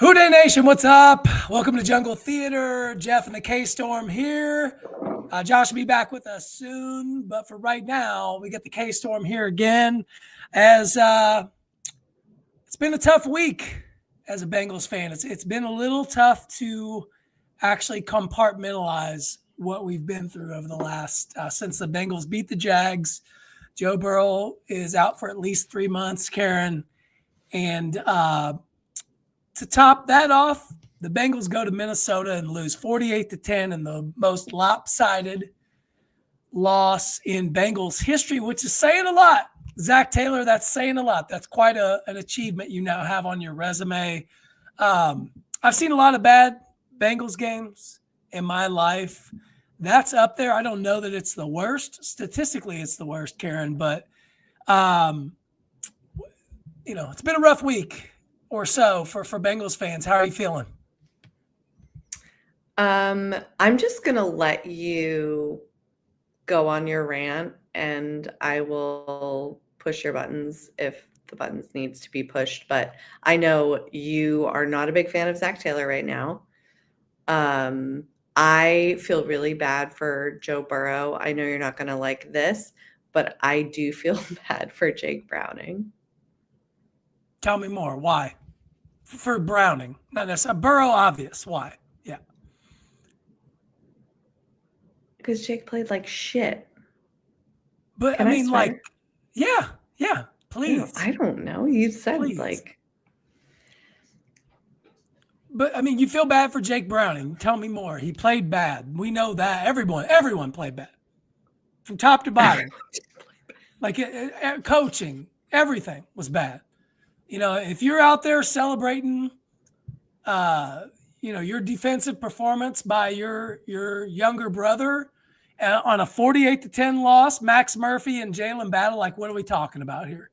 Houday Nation, what's up? Welcome to Jungle Theater. Jeff and the K-Storm here. Josh will be back with us soon, but for right now, we get the K-Storm here again as it's been a tough week as a Bengals fan. It's been a little tough to actually compartmentalize what we've been through over the last since the Bengals beat the Jags. Joe Burrow is out for at least 3 months, Karen, and to top that off, the Bengals go to Minnesota and lose 48-10 in the most lopsided loss in Bengals history, which is saying a lot. Zach Taylor, that's saying a lot. That's quite an achievement you now have on your resume. I've seen a lot of bad Bengals games in my life. That's up there. I don't know that it's the worst. Statistically, it's the worst, Karen, but it's been a rough week or so for Bengals fans. How are you feeling? I'm just going to let you go on your rant, and I will push your buttons if the buttons needs to be pushed. But I know you are not a big fan of Zach Taylor right now. I feel really bad for Joe Burrow. I know you're not going to like this, but I do feel bad for Jake Browning. Tell me more. Why? For Browning, not necessarily. Burrow, obvious. Why? Yeah. Because Jake played like shit. But Can I mean, swear? yeah, please. I don't know. You said Please. But I mean, you feel bad for Jake Browning. Tell me more. He played bad. We know that. Everyone played bad. From top to bottom. Like coaching, everything was bad. If you're out there celebrating, your defensive performance by your younger brother on a 48-10 loss, Max Murphy and Jalen Battle, like, what are we talking about here?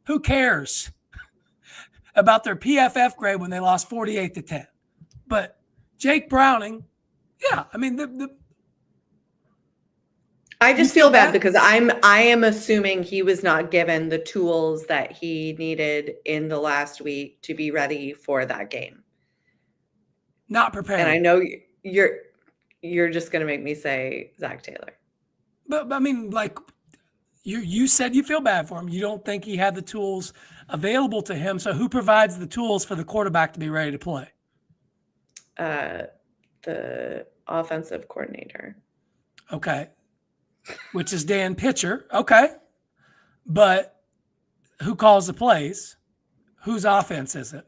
Who cares about their PFF grade when they lost 48-10? But Jake Browning, yeah, I mean, I just feel bad because I am assuming he was not given the tools that he needed in the last week to be ready for that game. Not prepared. And I know you're just going to make me say Zach Taylor. But I mean, like you said, you feel bad for him. You don't think he had the tools available to him. So who provides the tools for the quarterback to be ready to play? The offensive coordinator. Okay. Which is Dan Pitcher. Okay. But who calls the plays? Whose offense is it?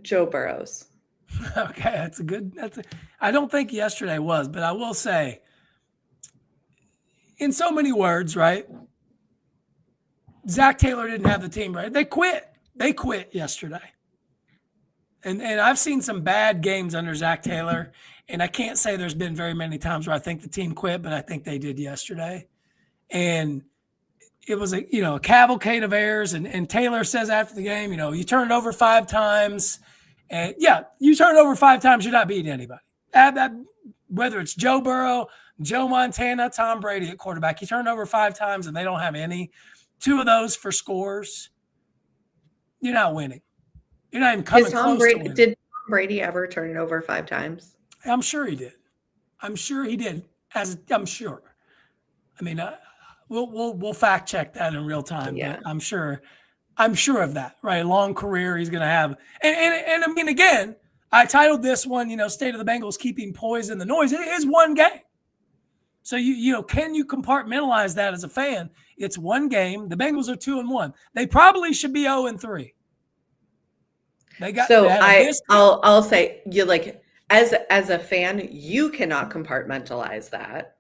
Joe Burrow's. Okay. I don't think yesterday was, but I will say, in so many words, right? Zach Taylor didn't have the team right. They quit yesterday. And I've seen some bad games under Zach Taylor, and I can't say there's been very many times where I think the team quit, but I think they did yesterday. And it was a cavalcade of errors. And Taylor says after the game, you turned over 5 times. And yeah, you turn over 5 times, you're not beating anybody. Whether it's Joe Burrow, Joe Montana, Tom Brady at quarterback, you turn over 5 times and they don't have any. 2 of those for scores. You're not winning. You're not even coming close to winning. Did Tom Brady ever turn it over 5 times? I'm sure he did. I'm sure he did. I'm sure. I mean, we'll fact check that in real time. Yeah. But I'm sure of that. Right, long career he's going to have. And I mean, again, I titled this one, State of the Bengals keeping Poise in the noise. It is one game. So can you compartmentalize that as a fan? It's one game. The Bengals are 2-1. They probably should be 0-3. I'll say you like as a fan, you cannot compartmentalize that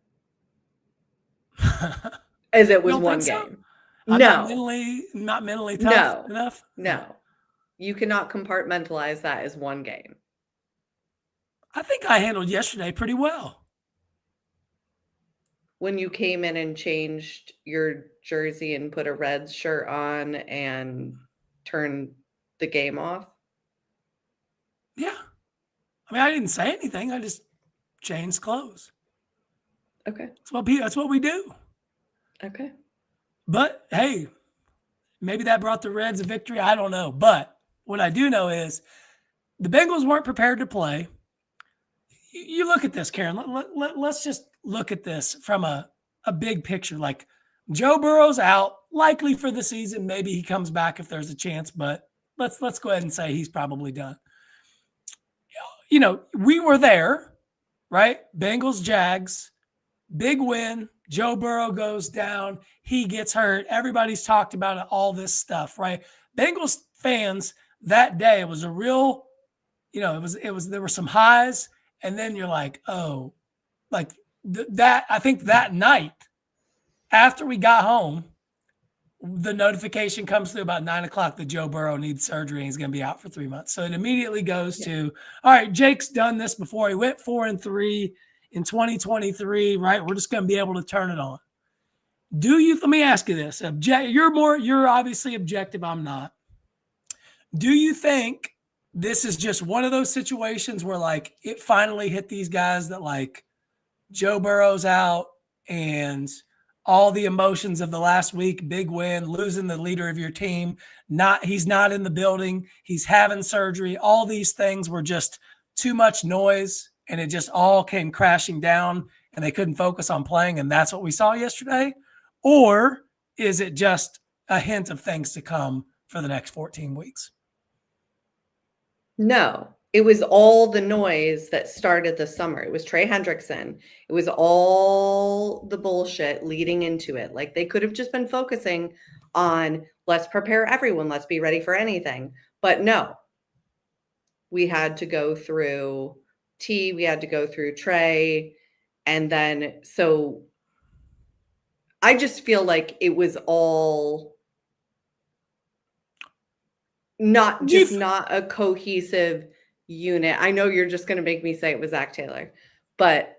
as it was one game. So? Not mentally tough enough. No, you cannot compartmentalize that as one game. I think I handled yesterday pretty well. When you came in and changed your jersey and put a Reds shirt on and turned the game off. Yeah. I mean, I didn't say anything. I just changed clothes. Okay. That's what we do. Okay. But, hey, maybe that brought the Reds a victory. I don't know. But what I do know is the Bengals weren't prepared to play. You look at this, Karen. Let's just look at this from a big picture. Like Joe Burrow's out, likely for the season. Maybe he comes back if there's a chance, but let's go ahead and say he's probably done. We were there, right? Bengals, Jags, big win. Joe Burrow goes down. He gets hurt. Everybody's talked about it, all this stuff, right? Bengals fans that day, it was a real, there were some highs. And then you're like, oh, like that. I think that night after we got home, the notification comes through about 9:00 that Joe Burrow needs surgery and he's going to be out for 3 months. So it immediately goes to, all right, Jake's done this before. He went 4-3 in 2023, right? We're just going to be able to turn it on. Let me ask you this. You're obviously objective. I'm not. Do you think this is just one of those situations where like it finally hit these guys that like Joe Burrow's out and all the emotions of the last week, big win, losing the leader of your team, he's not in the building, he's having surgery, all these things were just too much noise and it just all came crashing down and they couldn't focus on playing and that's what we saw yesterday? Or is it just a hint of things to come for the next 14 weeks? No, it was all the noise that started the summer. It was Trey Hendrickson. It was all the bullshit leading into it. Like they could have just been focusing on let's prepare everyone. Let's be ready for anything. But no, we had to go through T, we had to go through Trey. And then, so I just feel like it was all not a cohesive unit. I know you're just going to make me say it was Zach Taylor, but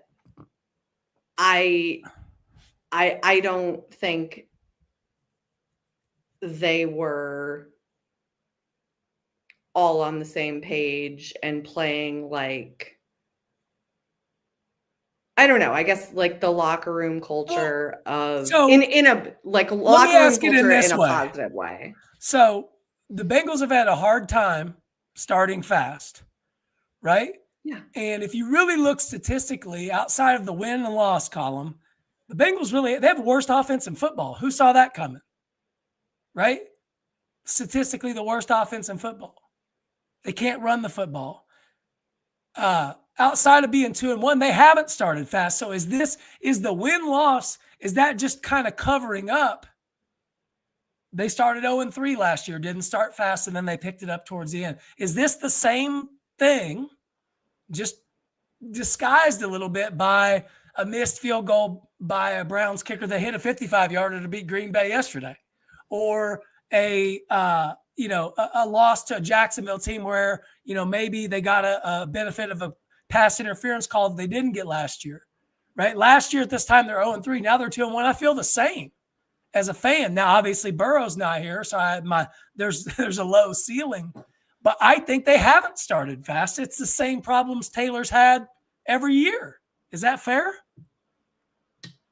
I don't think they were all on the same page and playing like, I don't know. I guess like the locker room culture in a like locker room culture in a positive way. So the Bengals have had a hard time starting fast, right? Yeah. And if you really look statistically outside of the win and loss column, the Bengals they have the worst offense in football. Who saw that coming? Right? Statistically, the worst offense in football. They can't run the football. Outside of being 2-1, they haven't started fast. So is the win-loss, is that just kind of covering up? They started 0-3 last year, didn't start fast, and then they picked it up towards the end. Is this the same thing, just disguised a little bit by a missed field goal by a Browns kicker that hit a 55-yarder to beat Green Bay yesterday? Or a loss to a Jacksonville team where, maybe they got a benefit of a pass interference call that they didn't get last year, right? Last year at this time, they're 0-3. Now they're 2-1. I feel the same as a fan. Now, obviously, Burrow's not here, so there's a low ceiling. But I think they haven't started fast. It's the same problems Taylor's had every year. Is that fair?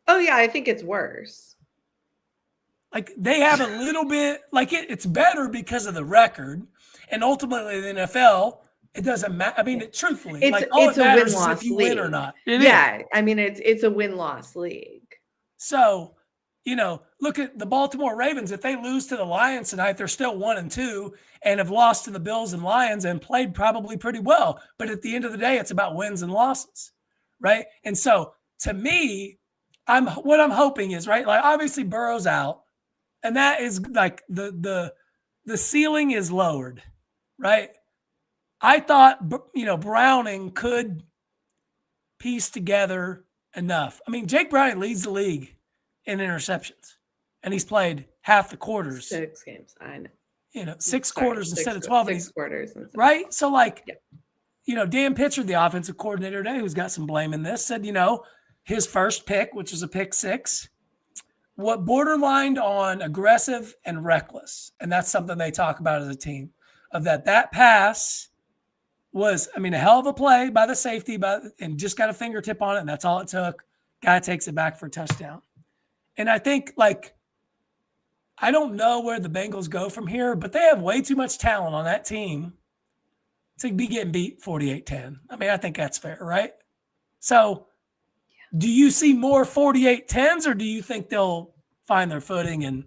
Oh, yeah, I think it's worse. Like they have a little bit, like it's better because of the record. And ultimately, the NFL, it doesn't matter. I mean, truthfully, it's a win-loss if you league. Win or not. I mean, it's a win-loss league. So, look at the Baltimore Ravens. If they lose to the Lions tonight, they're still 1-2 and have lost to the Bills and Lions and played probably pretty well. But at the end of the day, it's about wins and losses, right? And so, to me, what I'm hoping is, right, like obviously Burrow's out, and that is like the ceiling is lowered, right? I thought, Browning could piece together enough. I mean, Jake Browning leads the league in interceptions, and he's played half the quarters. 6 games, I know. 6 quarters instead of 12. 6 quarters. Right? So, Dan Pitcher, the offensive coordinator today, who's got some blame in this, said, his first pick, which was a pick 6, what borderlined on aggressive and reckless. And that's something they talk about as a team, of that pass was, a hell of a play by the safety, and just got a fingertip on it, and that's all it took. Guy takes it back for a touchdown. And I think, I don't know where the Bengals go from here, but they have way too much talent on that team to be getting beat 48-10. I mean, I think that's fair, right? So do you see more 48-10s, or do you think they'll find their footing and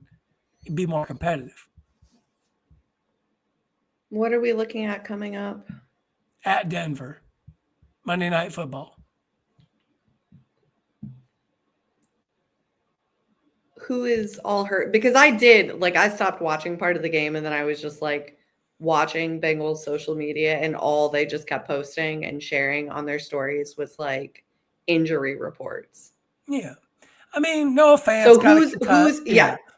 be more competitive? What are we looking at coming up? At Denver, Monday Night Football. Who is all hurt? Because I stopped watching part of the game, and then I was just like watching Bengals social media, and all they just kept posting and sharing on their stories was like injury reports. Yeah. I mean, Noah Fant's So got who's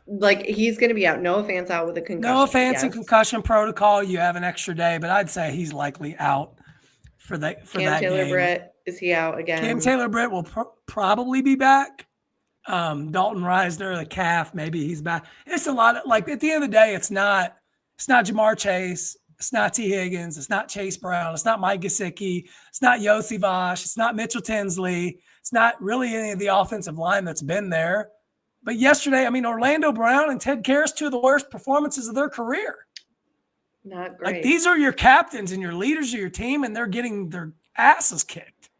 like he's going to be out. Noah Fant's out with a concussion. Noah Fant's in yes. concussion protocol. You have an extra day, but I'd say he's likely out for that Cam Taylor game. Britt, is he out again? Cam Taylor Britt will probably be back. Dalton Reisner, the calf, maybe he's back. It's a lot of, like, at the end of the day, it's not Jamar Chase, it's not T. Higgins, it's not Chase Brown, it's not Mike Gesicki, it's not Yossi Vosh, it's not Mitchell Tinsley, it's not really any of the offensive line that's been there. But yesterday, I mean, Orlando Brown and Ted Karras, two of the worst performances of their career. Not great. Like, these are your captains and your leaders of your team, and they're getting their asses kicked.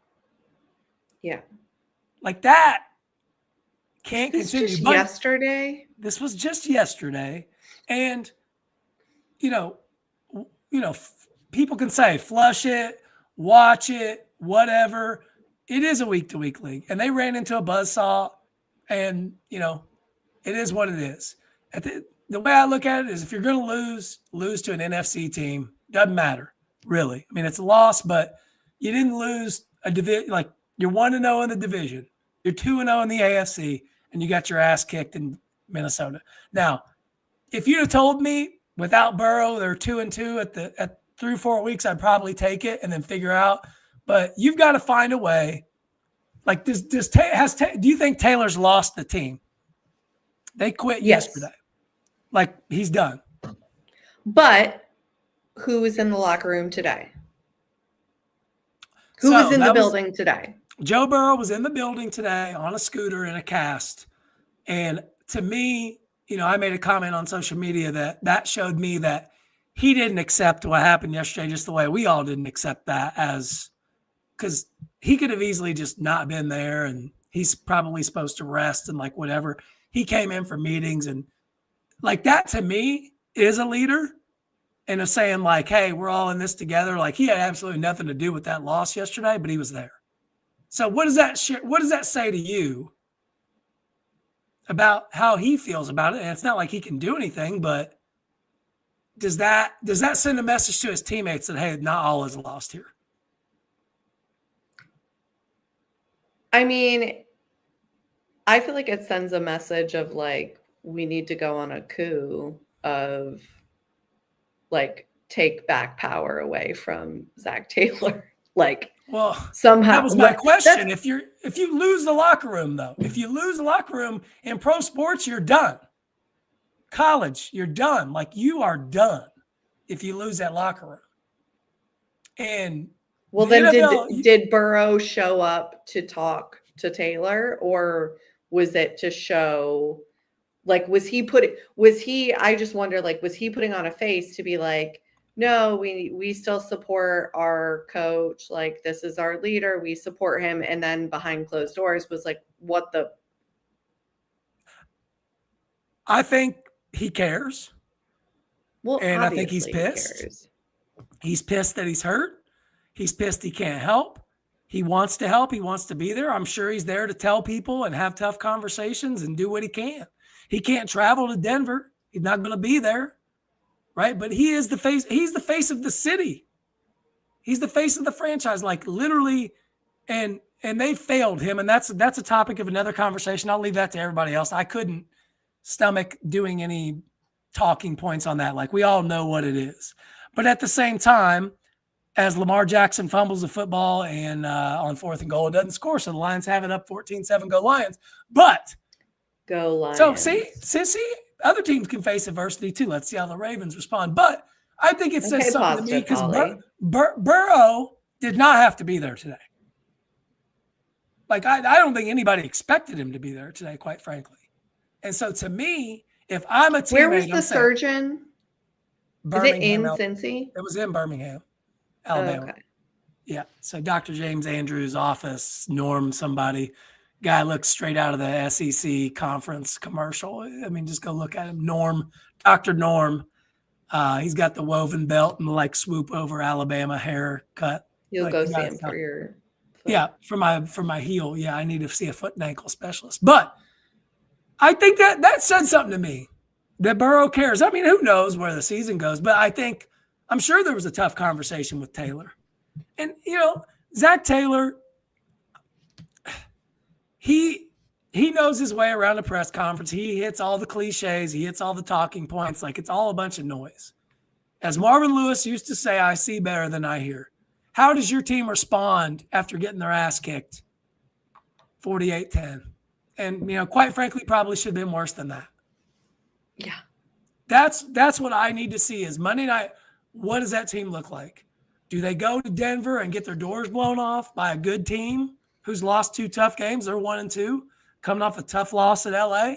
Yeah. Like, that can't continue. Just yesterday? This was just yesterday. And, people can say, flush it, watch it, whatever. It is a week-to-week league. And they ran into a buzzsaw, and, it is what it is. The way I look at it is, if you're going to lose to an NFC team. Doesn't matter, really. I mean, it's a loss, but you didn't lose a division. Like, you're 1-0 in the division. You're 2-0 in the AFC, and you got your ass kicked in Minnesota. Now, if you'd have told me without Burrow, they're 2-2 at 3-4 weeks, I'd probably take it and then figure out. But you've got to find a way. Like, do you think Taylor's lost the team? They quit yesterday. Like, he's done. But who was in the locker room today? Who was in the building today? Joe Burrow was in the building today on a scooter in a cast. And to me, I made a comment on social media that showed me that he didn't accept what happened yesterday just the way we all didn't accept that, because he could have easily just not been there, and he's probably supposed to rest and like whatever. He came in for meetings, and like, that to me is a leader, and of saying like, hey, we're all in this together. Like, he had absolutely nothing to do with that loss yesterday, but he was there. So what does that say to you about how he feels about it? And it's not like he can do anything, but does that send a message to his teammates that, hey, not all is lost here? I mean, I feel like it sends a message of like, we need to go on a coup of like, take back power away from Zach Taylor. Like, well, somehow that was my question. If you lose the locker room, though, if you lose the locker room in pro sports, you're done. College, you're done. Like, you are done if you lose that locker room. And well, then did Burrow show up to talk to Taylor, or was it to show? Like, I just wonder, like, was he putting on a face to be like, no, we still support our coach. Like, this is our leader. We support him. And then behind closed doors was like, what the? I think he cares. Well, and I think he's pissed. He's pissed that he's hurt. He's pissed he can't help. He wants to help. He wants to be there. I'm sure he's there to tell people and have tough conversations and do what he can. He can't travel to Denver. He's not going to be there, right? But he is the face. He's the face of the city. He's the face of the franchise, like, literally. And they failed him, and that's a topic of another conversation. I'll leave that to everybody else. I couldn't stomach doing any talking points on that. Like, we all know what it is. But at the same time, as Lamar Jackson fumbles the football and on 4th and goal, it doesn't score, so the Lions have it up 14-7. Go Lions. But go Lions. So see, other teams can face adversity too. Let's see how the Ravens respond. But I think it says something to me, because Burrow did not have to be there today. Like, I don't think anybody expected him to be there today, quite frankly. And so, to me, if I'm a teammate, where was the surgeon? Is it in Cincy? It was in Birmingham. Alabama. Okay. Yeah. So Dr. James Andrews' office, Norm, somebody, guy looks straight out of the SEC conference commercial. I mean, just go look at him. Norm, Dr. Norm. He's got the woven belt and like swoop over Alabama haircut. You'll Like go the see guy's him for your foot. yeah, for my heel. Yeah, I need to see a foot and ankle specialist. But I think that said something to me that Burrow cares. I mean, who knows where the season goes, but I'm sure there was a tough conversation with Taylor. And, Zach Taylor, he knows his way around a press conference. He hits all the cliches. He hits all the talking points. Like it's all a bunch of noise. As Marvin Lewis used to say, I see better than I hear. How does your team respond after getting their ass kicked 48-10? And, quite frankly, probably should have been worse than that. Yeah. That's what I need to see is Monday night. What does that team look like? Do they go to Denver and get their doors blown off by a good team who's lost 2 tough games? They're 1-2, coming off a tough loss at LA.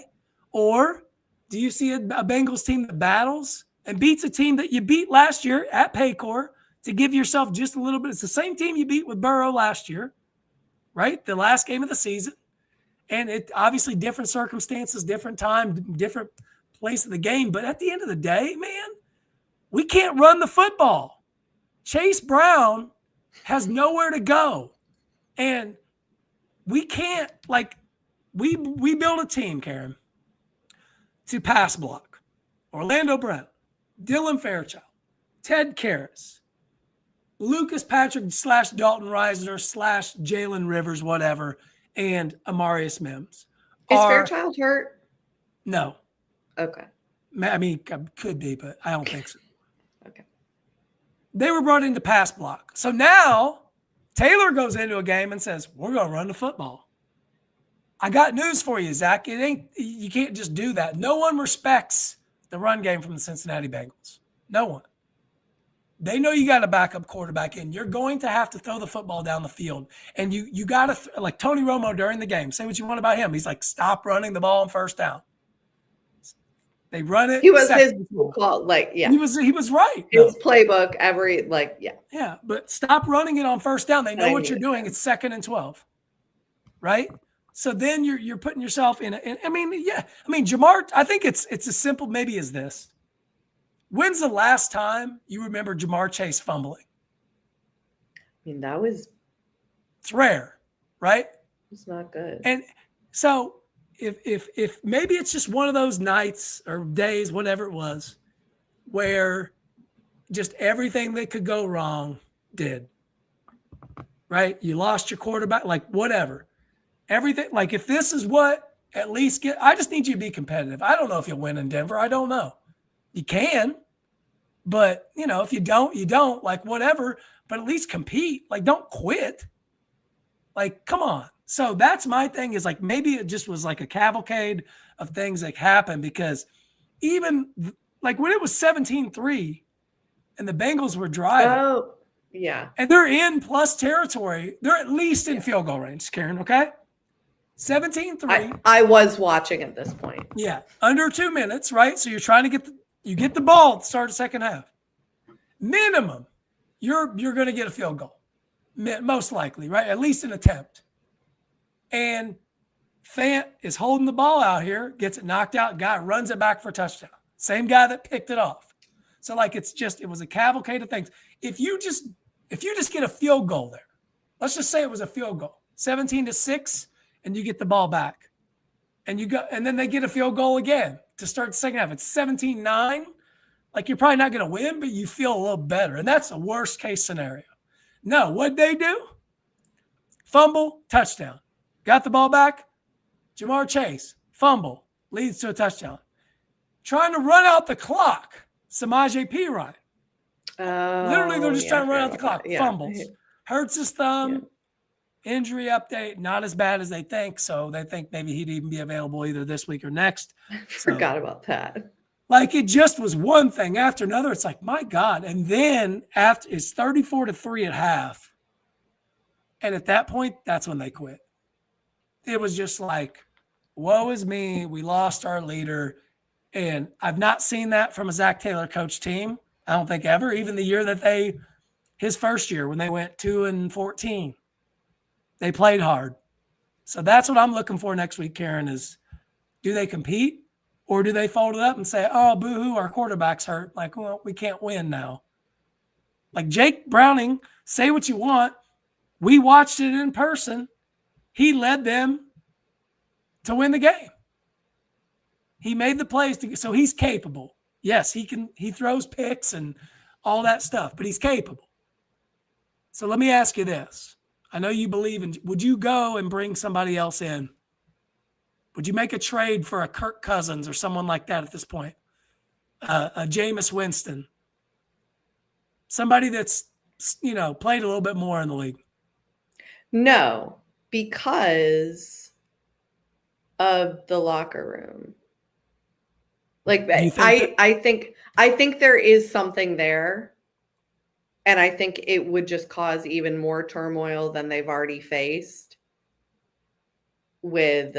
Or do you see a Bengals team that battles and beats a team that you beat last year at Paycor to give yourself just a little bit? It's the same team you beat with Burrow last year, right? The last game of the season. And it obviously different circumstances, different time, different place of the game. But at the end of the day, man, we can't run the football. Chase Brown has nowhere to go. And we can't, we build a team, Karen, to pass block. Orlando Brown, Dylan Fairchild, Ted Karras, Lucas Patrick / Dalton Reisner / Jalen Rivers, whatever, and Amarius Mims. Is Fairchild hurt? No. Okay. I mean, could be, but I don't think so. Okay. They were brought into pass block. So now Taylor goes into a game and says, we're going to run the football. I got news for you, Zach. You can't just do that. No one respects the run game from the Cincinnati Bengals. No one. They know you got a backup quarterback in. You're going to have to throw the football down the field. And you got to, like Tony Romo during the game, say what you want about him. He's like, stop running the ball on first down. They run it. He was his call, yeah. He was right. His playbook, yeah. Yeah, but stop running it on first down. They know what you're doing. It's 2nd and 12, right? So then you're putting yourself in. Jamar. I think it's as simple maybe as this. When's the last time you remember Jamar Chase fumbling? I mean, it's rare, right? It's not good. And so if maybe it's just one of those nights or days, whatever it was, where just everything that could go wrong did, right? You lost your quarterback, like whatever. Everything, like if this is what at least I just need you to be competitive. I don't know if you'll win in Denver. I don't know. You can, but if you don't, you don't, like whatever, but at least compete. Like don't quit. Like, come on. So that's my thing is like, maybe it just was like a cavalcade of things that happened because even like when it was 17-3 and the Bengals were driving. Oh, yeah. And they're in plus territory. They're at least in field goal range, Karen. Okay. 17-3. I was watching at this point. Yeah. Under 2 minutes, right? So you're trying to get the ball at the start of the second half. Minimum, you're going to get a field goal. Most likely, right? At least an attempt. And Fant is holding the ball out here, gets it knocked out, guy runs it back for a touchdown. Same guy that picked it off. So like it was a cavalcade of things. If you just get a field goal there, let's just say it was a field goal, 17-6, and you get the ball back. And then they get a field goal again to start the second half. It's 17-9. Like you're probably not going to win, but you feel a little better. And that's the worst case scenario. No, what'd they do? Fumble, touchdown. Got the ball back. Jamar Chase, fumble, leads to a touchdown. Trying to run out the clock. Samaje Perine. Literally, they're just trying to run out the clock. Yeah. Fumbles. Hurts his thumb. Yeah. Injury update, not as bad as they think. So they think maybe he'd even be available either this week or next. Forgot about that. Like it just was one thing after another. It's like, my God. And then after it's 34-3 at half. And at that point, that's when they quit. It was just like, woe is me. We lost our leader. And I've not seen that from a Zach Taylor coach team. I don't think ever. Even the year that they his first year when they went 2-14. They played hard. So that's what I'm looking for next week, Karen, is do they compete or do they fold it up and say, oh, boo-hoo, our quarterback's hurt. Like, well, we can't win now. Like Jake Browning, say what you want. We watched it in person. He led them to win the game. He made the plays so he's capable. Yes, he throws picks and all that stuff, but he's capable. So let me ask you this. I know you believe in, would you go and bring somebody else in? Would you make a trade for a Kirk Cousins or someone like that at this point? A Jameis Winston? Somebody that's, played a little bit more in the league. No, because of the locker room. Like I think there is something there. And I think it would just cause even more turmoil than they've already faced with.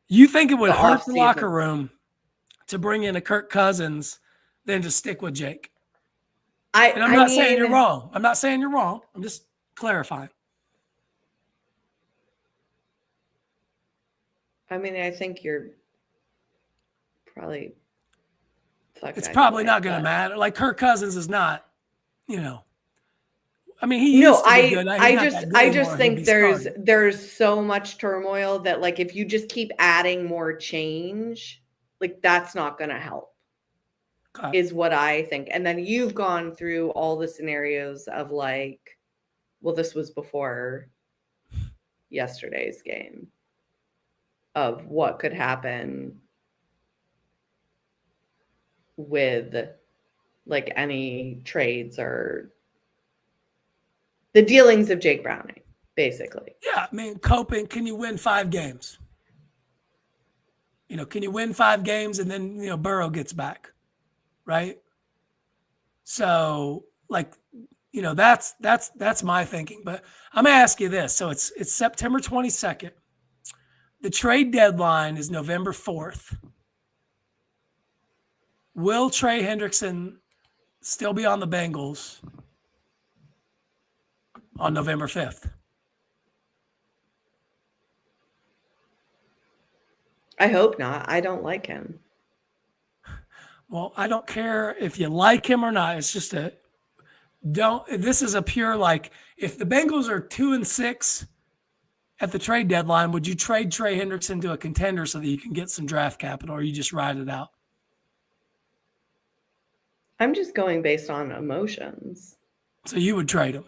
You think it would hurt the locker room to bring in a Kirk Cousins than to stick with Jake? I'm not saying you're wrong. I'm not saying you're wrong. I'm just clarifying. I mean, I think you're probably. It's probably not going to matter. Like Kirk Cousins is not, I mean, he used to be good. I just think there's so much turmoil that like if you just keep adding more change, like that's not going to help. Okay. Is what I think. And then you've gone through all the scenarios of like, well, this was before yesterday's game of what could happen with like any trades or the dealings of Jake Browning, basically. Yeah, I mean, coping, can you win 5 games? Can you win 5 games and then, Burrow gets back, right? So, like, that's my thinking. But I'm going to ask you this. So it's September 22nd. The trade deadline is November 4th. Will Trey Hendrickson still be on the Bengals on November 5th? I hope not. I don't like him. Well, I don't care if you like him or not. It's just this is a pure, like, if the Bengals are 2-6 at the trade deadline, would you trade Trey Hendrickson to a contender so that you can get some draft capital, or you just ride it out? I'm just going based on emotions. So you would trade him?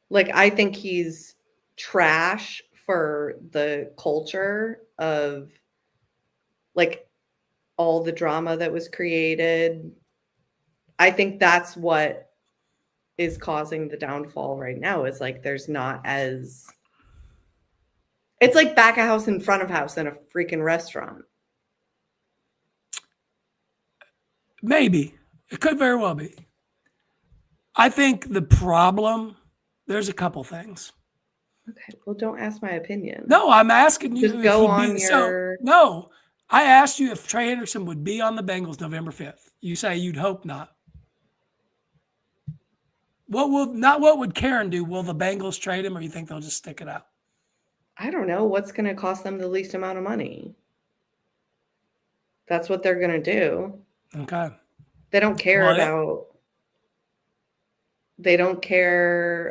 Like, I think he's trash for the culture of, like, all the drama that was created. I think that's what is causing the downfall right now is, like, there's not as... It's like back of house and front of house in a freaking restaurant. Maybe. It could very well be. I think the problem, there's a couple things. Okay, well, don't ask my opinion. No, I'm asking you. Just go on your... No, I asked you if Trey Hendrickson would be on the Bengals November 5th. You say you'd hope not. What would Karen do? Will the Bengals trade him, or you think they'll just stick it out? I don't know. What's going to cost them the least amount of money? That's what they're going to do. Okay. They don't care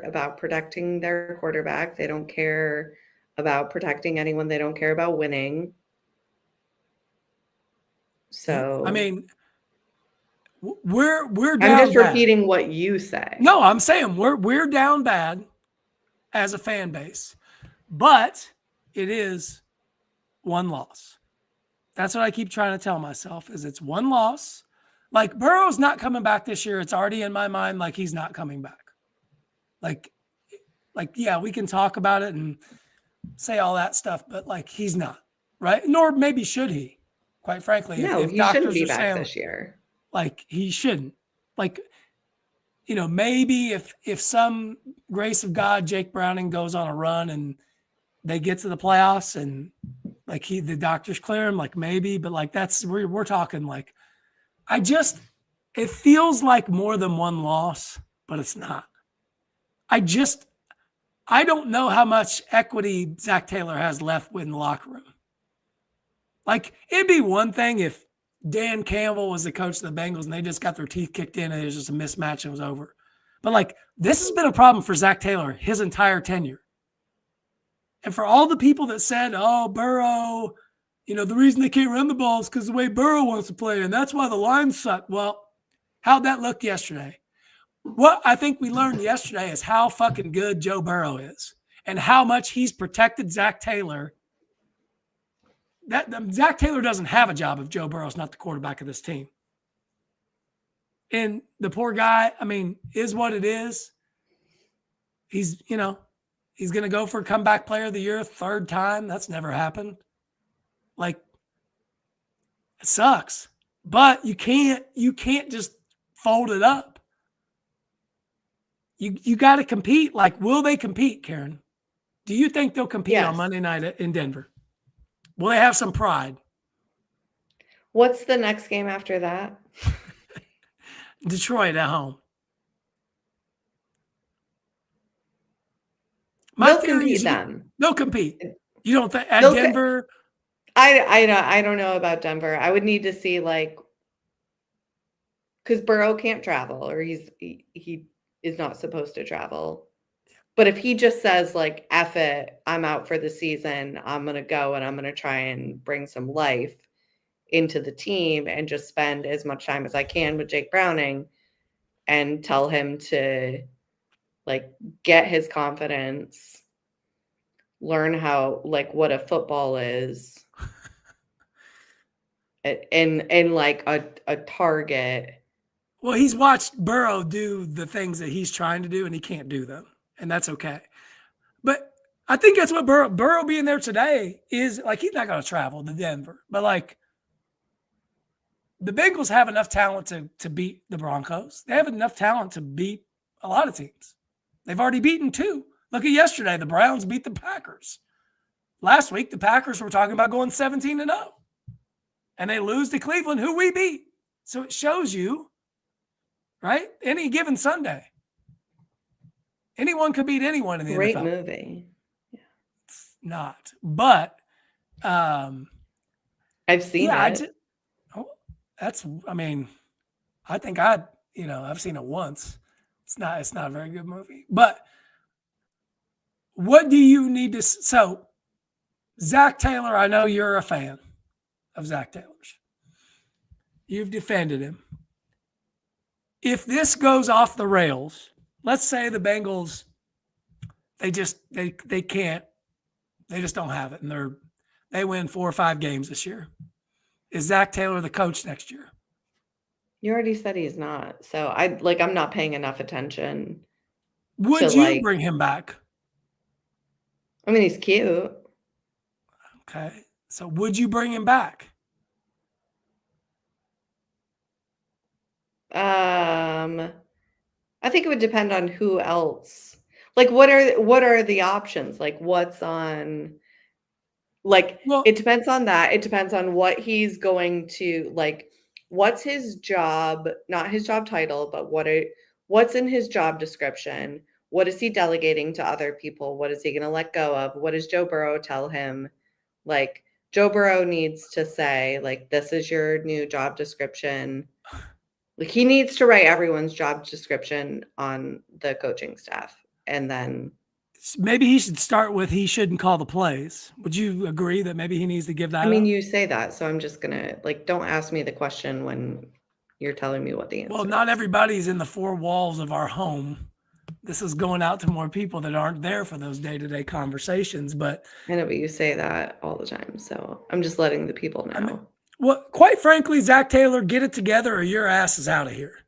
about protecting their quarterback. They don't care about protecting anyone. They don't care about winning. So I mean, we're down. I'm just repeating what you say. No, I'm saying we're down bad as a fan base, but it is one loss. That's what I keep trying to tell myself is it's one loss. Like, Burrow's not coming back this year. It's already in my mind like he's not coming back. Like, yeah, we can talk about it and say all that stuff, but, like, he's not, right? Nor maybe should he, quite frankly. No, he shouldn't be back this year. Like, he shouldn't. Like, maybe if some grace of God, Jake Browning goes on a run and they get to the playoffs and, like, the doctors clear him, like, maybe, but, like, we're talking, like, it feels like more than one loss, but it's not. I don't know how much equity Zach Taylor has left in the locker room. Like, it'd be one thing if Dan Campbell was the coach of the Bengals and they just got their teeth kicked in and it was just a mismatch and it was over. But, like, this has been a problem for Zach Taylor his entire tenure. And for all the people that said, oh, Burrow, the reason they can't run the ball is because the way Burrow wants to play, and that's why the lines suck. Well, how'd that look yesterday? What I think we learned yesterday is how fucking good Joe Burrow is and how much he's protected Zach Taylor. Zach Taylor doesn't have a job if Joe Burrow's not the quarterback of this team. And the poor guy, is what it is. He's going to go for comeback player of the year, third time. That's never happened. Like, it sucks. But you can't just fold it up. You got to compete. Like, will they compete, Karen? Do you think they'll compete on Monday night in Denver? Will they have some pride? What's the next game after that? Detroit at home. They'll compete then. They'll compete. You don't think at Denver? I don't know about Denver. I would need to see, like, because Burrow can't travel, or he is not supposed to travel. But if he just says, like, F it, I'm out for the season, I'm going to go and I'm going to try and bring some life into the team and just spend as much time as I can with Jake Browning and tell him to, like, get his confidence, learn how, like, what a football is, and like a target. Well, he's watched Burrow do the things that he's trying to do, and he can't do them, and that's okay. But I think that's what Burrow being there today is, like, he's not going to travel to Denver. But, like, the Bengals have enough talent to beat the Broncos. They have enough talent to beat a lot of teams. They've already beaten two. Look at yesterday. The Browns beat the Packers. Last week, the Packers were talking about going 17-0. And they lose to Cleveland, who we beat. So it shows you, right? Any given Sunday. Anyone could beat anyone in the Great NFL. Great movie. Yeah. It's not. But I've seen it. I think I've seen it once. It's not a very good movie. But what do you need to – so Zach Taylor, I know you're a fan of Zach Taylor's. You've defended him. If this goes off the rails, let's say the Bengals, they can't, they just don't have it, and they win 4 or 5 games this year. Is Zach Taylor the coach next year? You already said he's not. So I'm not paying enough attention. Would you bring him back? I mean, he's cute. Okay. So would you bring him back? I think it would depend on who else. Like, what are the options? Like, what's on? Like, it depends on that. It depends on what he's going to, like, what's his job, not his job title, but what's in his job description? What is he delegating to other people? What is he going to let go of? What does Joe Burrow tell him? Like, Joe Burrow needs to say, like, this is your new job description. Like, he needs to write everyone's job description on the coaching staff. And then maybe he should start with he shouldn't call the plays. Would you agree that maybe he needs to give that up? You say that, so I'm just going to, like, don't ask me the question when you're telling me what the answer is. Well, not everybody's in the 4 walls of our home. This is going out to more people that aren't there for those day-to-day conversations. But I know, but you say that all the time. So I'm just letting the people know. Well, quite frankly, Zach Taylor, get it together or your ass is out of here.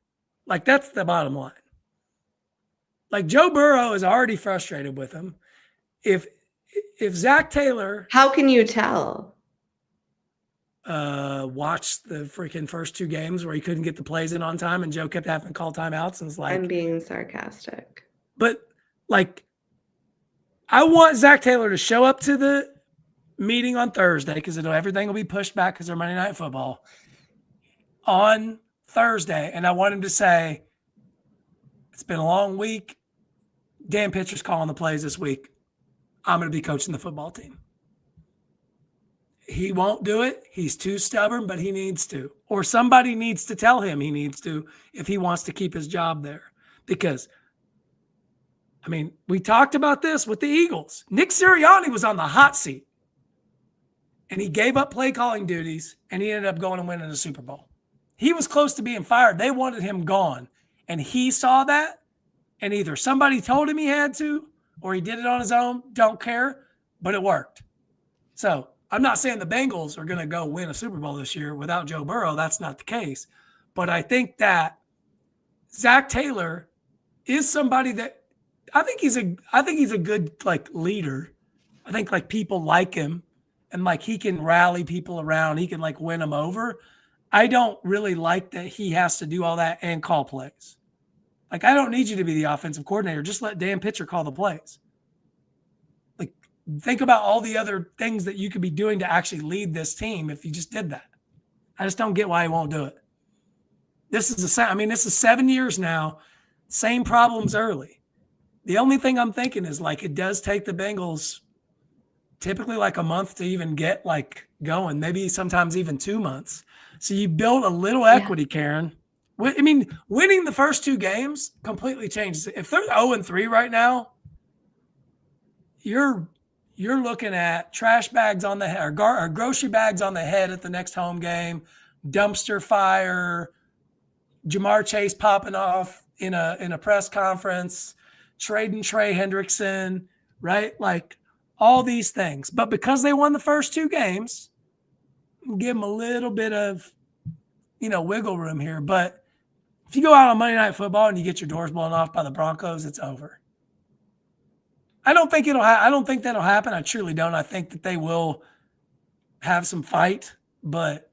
Like, that's the bottom line. Like, Joe Burrow is already frustrated with him. If Zach Taylor... How can you tell? Watch the freaking first 2 games where he couldn't get the plays in on time and Joe kept having to call timeouts, and it's like... I'm being sarcastic. But, like, I want Zach Taylor to show up to the meeting on Thursday, because everything will be pushed back because they're Monday Night Football on Thursday, and I want him to say, it's been a long week. Dan Pitcher's calling the plays this week. I'm going to be coaching the football team. He won't do it. He's too stubborn, but he needs to. Or somebody needs to tell him he needs to if he wants to keep his job there. Because, I mean, we talked about this with the Eagles. Nick Sirianni was on the hot seat. And he gave up play calling duties, and he ended up going and winning the Super Bowl. He was close to being fired. They wanted him gone. And he saw that, and either somebody told him he had to, or he did it on his own. Don't care, but it worked. So I'm not saying the Bengals are going to go win a Super Bowl this year without Joe Burrow. That's not the case. But I think that Zach Taylor is somebody that I think he's a good like leader. I think like people like him. And like he can rally people around. He can like win them over. I don't really like that he has to do all that and call plays. Like, I don't need you to be the offensive coordinator. Just let Dan Pitcher call the plays. Like, think about all the other things that you could be doing to actually lead this team if you just did that. I just don't get why he won't do it. This is 7 years now. Same problems early. The only thing I'm thinking is like it does take the Bengals typically like a month to even get like going, maybe sometimes even 2 months. So you build a little equity, Karen. I mean, winning the first 2 games completely changes. If they're 0-3 right now, you're looking at trash bags on the head or grocery bags on the head at the next home game, dumpster fire, Jamar Chase popping off in a press conference, trading Trey Hendrickson, right? Like all these things. But because they won the first 2 games, give them a little bit of, wiggle room here. But if you go out on Monday Night Football and you get your doors blown off by the Broncos, it's over. I don't think I don't think that'll happen. I truly don't. I think that they will have some fight, but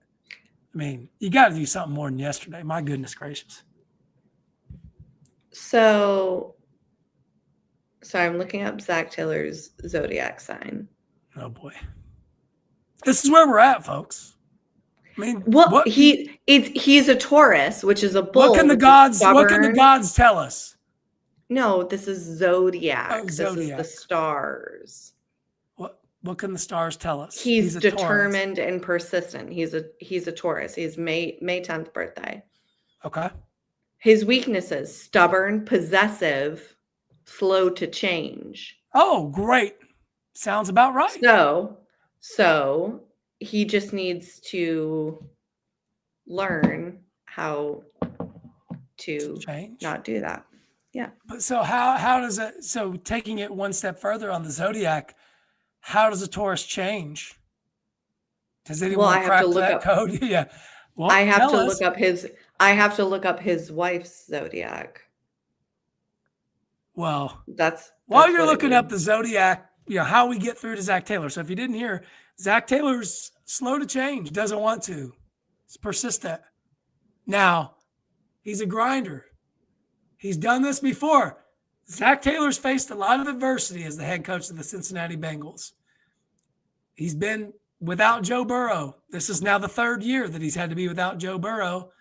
I mean, you got to do something more than yesterday. My goodness gracious. So I'm looking up Zach Taylor's zodiac sign. Oh boy. This is where we're at, folks. I mean, he's a Taurus, which is a bull. What can the gods tell us? No, this is zodiac. Oh, zodiac. This is the stars. What can the stars tell us? He's determined and persistent. He's a Taurus. He's May 10th birthday. Okay. His weaknesses: stubborn, possessive, slow to change. Oh, great. Sounds about right. So he just needs to learn how to not do that. Yeah. But so how does it, so taking it one step further on the zodiac, how does a Taurus change? Does anyone crack that code? Yeah. Well, I have to look up his wife's zodiac. Well, that's while you're looking up the zodiac, how we get through to Zach Taylor. So if you didn't hear, Zach Taylor's slow to change, doesn't want to. It's persistent. Now, he's a grinder. He's done this before. Zach Taylor's faced a lot of adversity as the head coach of the Cincinnati Bengals. He's been without Joe Burrow. This is now the 3rd year that he's had to be without Joe Burrow.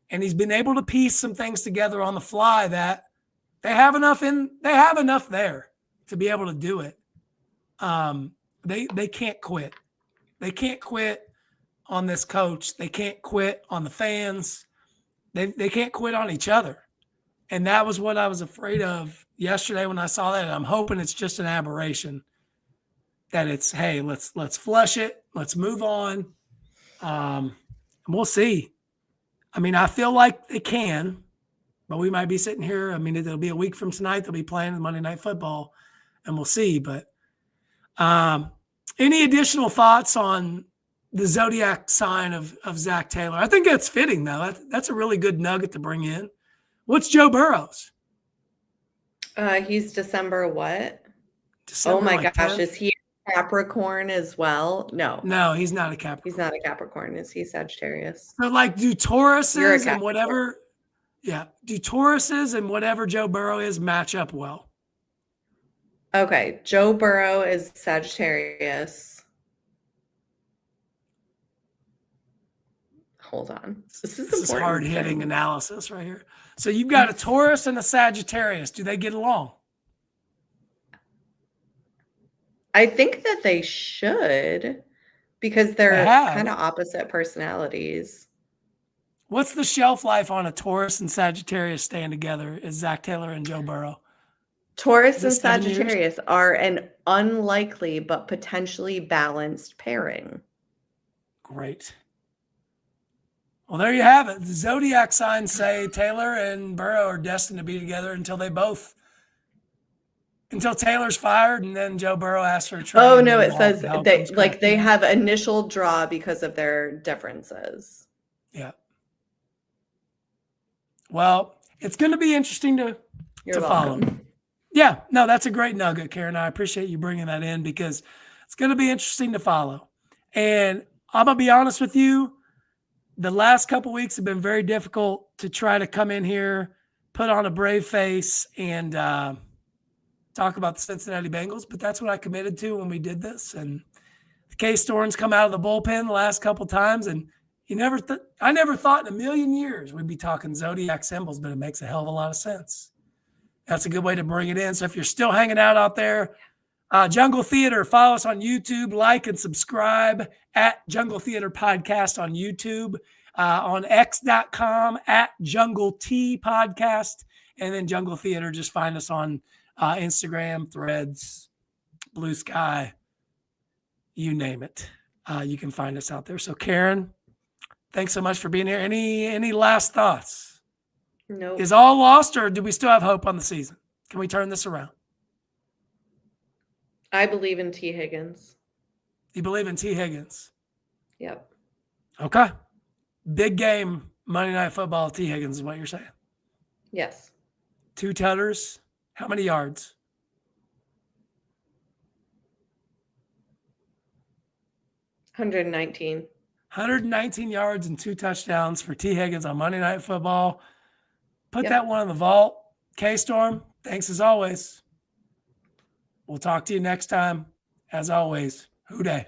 And he's been able to piece some things together on the fly that they have enough there to be able to do it. They can't quit. They can't quit on this coach. They can't quit on the fans. They can't quit on each other. And that was what I was afraid of yesterday when I saw that. And I'm hoping it's just an aberration. That it's, hey, let's flush it. Let's move on. And we'll see. I mean, I feel like they can, but we might be sitting here. I mean, it'll be a week from tonight. They'll be playing Monday Night Football, and we'll see. But any additional thoughts on the zodiac sign of Zach Taylor? I think that's fitting, though. That's a really good nugget to bring in. What's Joe Burrow's? He's December what? December, oh my gosh, 10th? Is he a Capricorn as well? No, he's not a Capricorn. He's not a Capricorn. Is he Sagittarius? So like, do Tauruses and whatever? Yeah, do Tauruses and whatever Joe Burrow is match up well? Okay, Joe Burrow is Sagittarius. Hold on. This is hard-hitting analysis right here. So you've got a Taurus and a Sagittarius. Do they get along? I think that they should because They they're have. kind of opposite personalities. What's the shelf life on a Taurus and Sagittarius staying together? Is Zach Taylor and Joe Burrow? Taurus Is it and 7 years? Sagittarius are an unlikely but potentially balanced pairing. Great. Well, there you have it. The zodiac signs say Taylor and Burrow are destined to be together until Taylor's fired and then Joe Burrow asks for a trade. Oh and no, then it says hell they comes like they crashing down. have initial draw because of their differences. Yeah. Well, it's going to be interesting to You're follow. welcome. Yeah, no, that's a great nugget, Karen. I appreciate you bringing that in because it's going to be interesting to follow. And I'm going to be honest with you, the last couple weeks have been very difficult to try to come in here, put on a brave face, and talk about the Cincinnati Bengals. But that's what I committed to when we did this. And the K-Storms come out of the bullpen the last couple times, and I never thought in a million years we'd be talking zodiac symbols, but it makes a hell of a lot of sense. That's a good way to bring it in. So if you're still hanging out there, Jungle Theater, follow us on YouTube, like and subscribe at Jungle Theater Podcast on YouTube, on x.com at Jungle T Podcast, and then Jungle Theater. Just find us on Instagram, Threads, Blue Sky, you name it. You can find us out there. So Karen, thanks so much for being here. Any last thoughts? No. Is all lost, or do we still have hope on the season? Can we turn this around? I believe in T. Higgins. You believe in T. Higgins? Yep. Okay. Big game, Monday Night Football, T. Higgins is what you're saying. Yes. 2 tutters. How many yards? 119. 119 yards and 2 touchdowns for T. Higgins on Monday Night Football. Put Yep. that one in the vault. K-Storm, thanks as always. We'll talk to you next time. As always, Hoo Day.